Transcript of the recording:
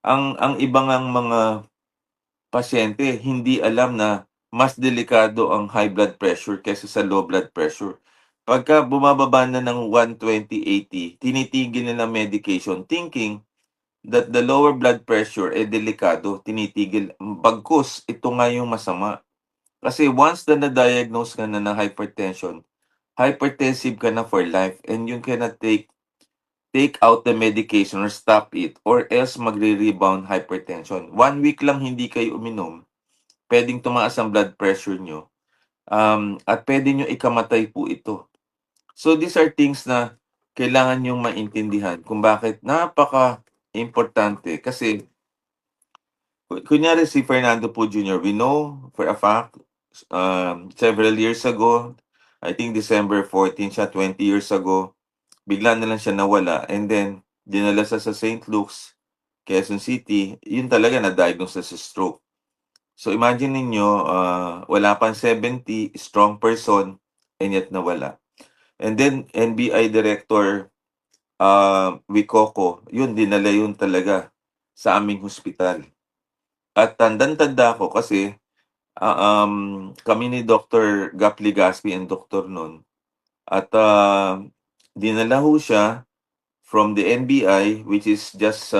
Ang iba ngang mga pasyente hindi alam na mas delikado ang high blood pressure kaysa sa low blood pressure. Pagka bumababa na ng 120/80, tinitigil nila medication thinking that the lower blood pressure, delikado, tinitigil. Bagkus ito nga yung masama. Kasi once na na-diagnose ka na ng hypertension, hypertensive ka na for life and you cannot take out the medication or stop it or else magre-rebound hypertension. 1 week lang hindi kayo uminom, puwedeng tumaas ang blood pressure niyo, at puwede niyo ikamatay po ito. So these are things na kailangan niyong maintindihan kung bakit napaka-importante kasi kunyari si Fernando po Jr., we know for a fact, several years ago, I think December 14 siya, 20 years ago, bigla na lang siya nawala and then dinala siya sa St. Luke's, Quezon City, yun talaga na-diagnose na sa stroke. So imagine ninyo, wala pang 70, strong person, and yet nawala. And then NBI Director Wicoco, yun dinala yun talaga sa aming hospital. At tandang-tanda ko kasi, kami ni Dr. Gap Legaspi and doktor nun at, dinala ho siya from the NBI which is just,